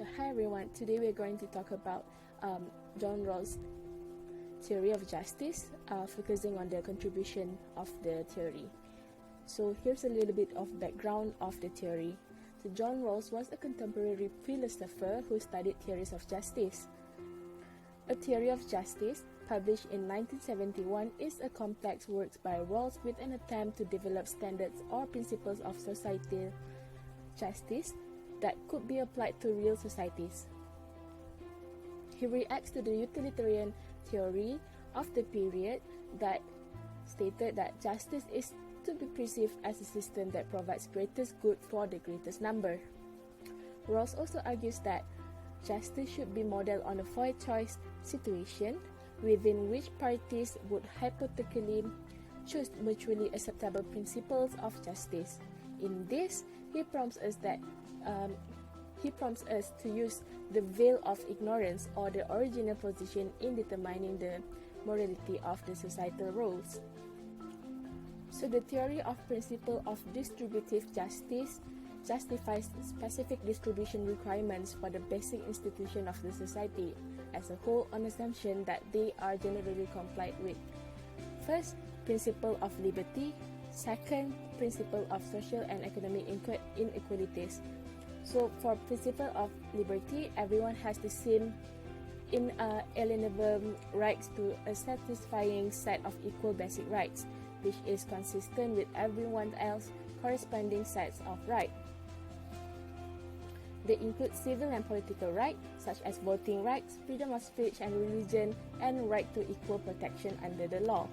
So hi everyone, today we're going to talk about John Rawls' theory of justice, focusing on the contribution of the theory. So here's a little bit of background of the theory. So John Rawls was a contemporary philosopher who studied theories of justice. A Theory of Justice, published in 1971, is a complex work by Rawls with an attempt to develop standards or principles of societal justice that could be applied to real societies. He reacts to the utilitarian theory of the period that stated that justice is to be perceived as a system that provides greatest good for the greatest number. Rawls also argues that justice should be modeled on a for-choice situation within which parties would hypothetically choose mutually acceptable principles of justice. In this, he prompts us to use the veil of ignorance or the original position in determining the morality of the societal roles. So the theory of principle of distributive justice justifies specific distribution requirements for the basic institution of the society as a whole on assumption that they are generally complied with. First, principle of liberty. Second, principle of social and economic inequalities. So for principle of liberty, everyone has the same inalienable rights to a satisfying set of equal basic rights, which is consistent with everyone else's corresponding sets of rights. They include civil and political rights, such as voting rights, freedom of speech and religion, and right to equal protection under the law.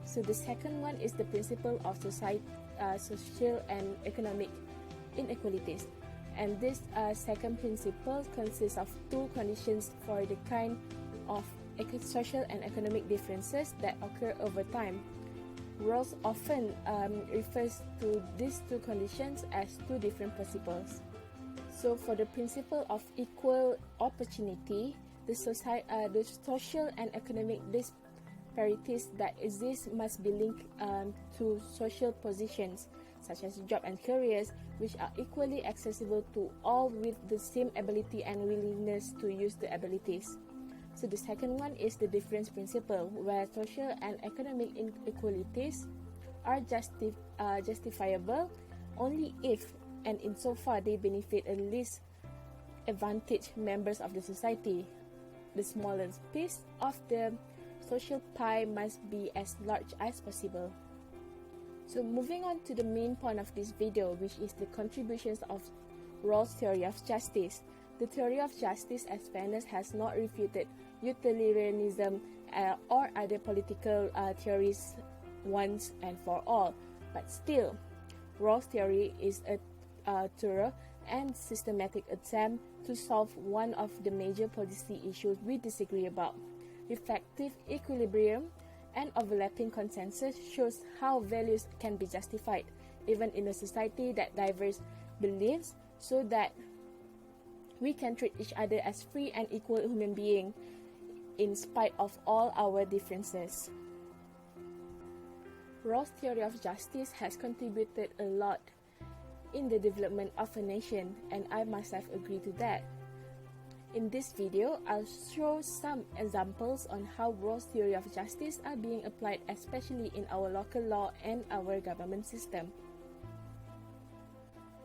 So the second one is the principle of social and economic inequalities. And this second principle consists of two conditions for the kind of social and economic differences that occur over time. Rawls often refers to these two conditions as two different principles. So for the principle of equal opportunity, the social and economic disparities that exist must be linked to social positions, such as job and careers, which are equally accessible to all with the same ability and willingness to use the abilities. So the second one is the difference principle, where social and economic inequalities are justifiable only if and insofar they benefit at least advantaged members of the society. The smallest piece of the social pie must be as large as possible. So moving on to the main point of this video, which is the contributions of Rawls' theory of justice. The theory of justice as fairness has not refuted utilitarianism or other political theories once and for all, but still, Rawls' theory is a thorough and systematic attempt to solve one of the major policy issues we disagree about. Effective equilibrium and overlapping consensus shows how values can be justified, even in a society that diverse beliefs, so that we can treat each other as free and equal human beings in spite of all our differences. Rawls' theory of justice has contributed a lot in the development of a nation, and I myself agree to that. In this video, I'll show some examples on how Rawls' theory of justice are being applied, especially in our local law and our government system.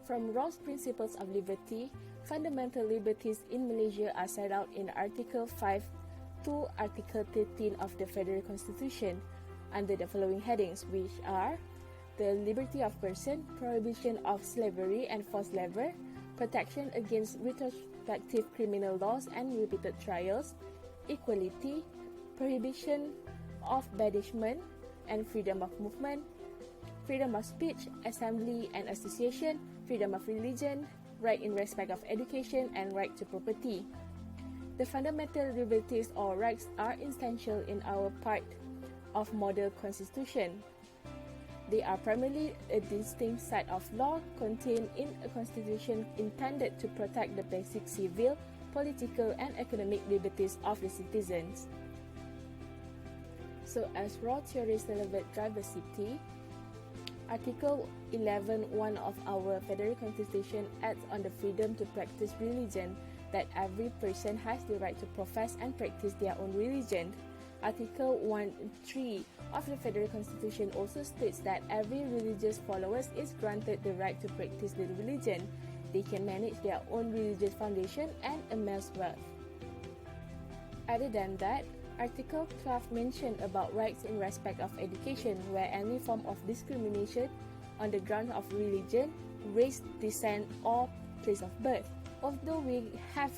From Rawls' principles of liberty, fundamental liberties in Malaysia are set out in Article 5 to Article 13 of the Federal Constitution under the following headings, which are the liberty of person, prohibition of slavery and forced labor, protection against retrospective criminal laws and repeated trials, equality, prohibition of banishment and freedom of movement, freedom of speech, assembly and association, freedom of religion, right in respect of education, and right to property. The fundamental liberties or rights are essential in our part of model constitution. They are primarily a distinct set of law contained in a constitution intended to protect the basic civil, political, and economic liberties of the citizens. So as Rawls' theory celebrates diversity, Article 11(1) of our Federal Constitution adds on the freedom to practice religion, that every person has the right to profess and practice their own religion. Article 1(3) of the Federal Constitution also states that every religious follower is granted the right to practice the religion. They can manage their own religious foundation and amass wealth. Other than that, Article 12 mentioned about rights in respect of education, where any form of discrimination on the ground of religion, race, descent, or place of birth. Although we have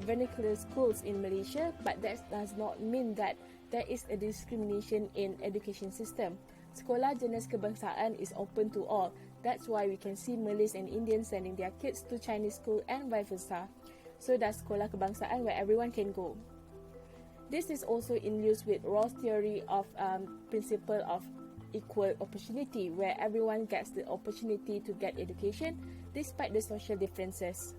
vernacular schools in Malaysia, but that does not mean that there is a discrimination in education system. Sekolah jenis kebangsaan is open to all. That's why we can see Malays and Indians sending their kids to Chinese school and vice versa. So that's sekolah kebangsaan where everyone can go. This is also in use with Rawls' theory of principle of equal opportunity, where everyone gets the opportunity to get education despite the social differences.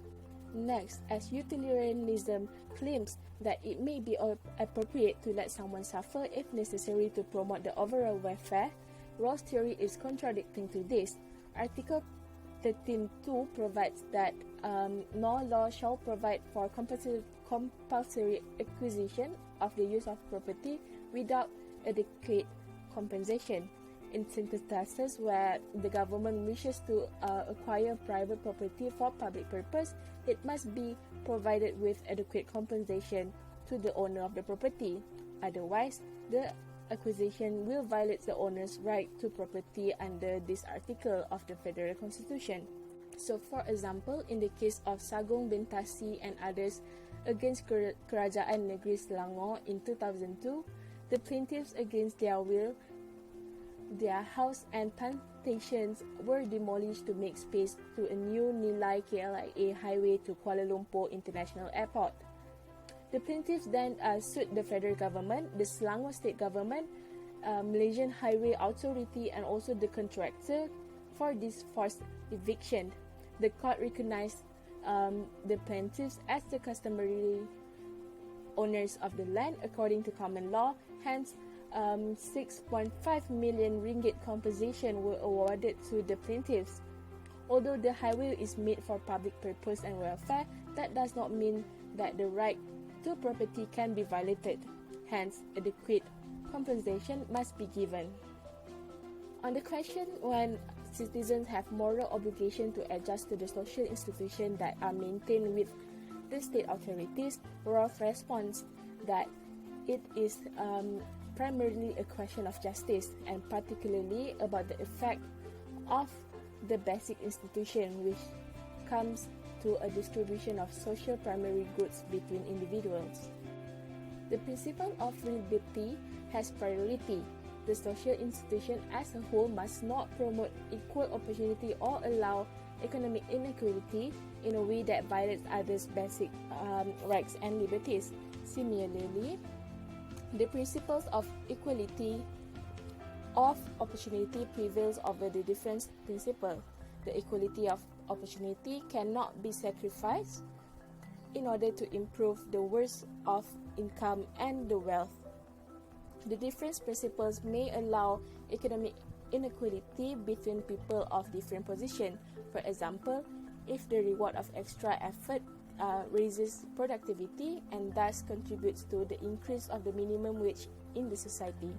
Next, as utilitarianism claims that it may be appropriate to let someone suffer if necessary to promote the overall welfare, Rawls' theory is contradicting to this. Article 13(2) provides that no law shall provide for compulsory acquisition of the use of property without adequate compensation. In circumstances where the government wishes to acquire private property for public purpose, it must be provided with adequate compensation to the owner of the property. Otherwise, the acquisition will violate the owner's right to property under this article of the Federal Constitution. So, for example, in the case of Sagung bin Tasi and others against Kerajaan Negeri Selangor in 2002, the plaintiffs against their will, their house and plantations were demolished to make space to a new Nilai KLIA highway to Kuala Lumpur International Airport. The plaintiffs then sued the federal government, the Selangor state government, Malaysian Highway Authority, and also the contractor for this forced eviction. The court recognized the plaintiffs as the customary owners of the land according to common law. Hence, 6.5 million ringgit compensation were awarded to the plaintiffs. Although the highway is made for public purpose and welfare, that does not mean that the right to property can be violated. Hence, adequate compensation must be given. On the question when citizens have moral obligation to adjust to the social institutions that are maintained with the state authorities, Rawls responds that it is primarily a question of justice, and particularly about the effect of the basic institution, which comes to a distribution of social primary goods between individuals. The principle of liberty has priority. The social institution as a whole must not promote equal opportunity or allow economic inequality in a way that violates others' basic rights and liberties. Similarly, the principles of equality of opportunity prevails over the difference principle. The equality of opportunity cannot be sacrificed in order to improve the worth of income and the wealth. The difference principles may allow economic inequality between people of different positions. For example, if the reward of extra effort raises productivity and thus contributes to the increase of the minimum wage in the society.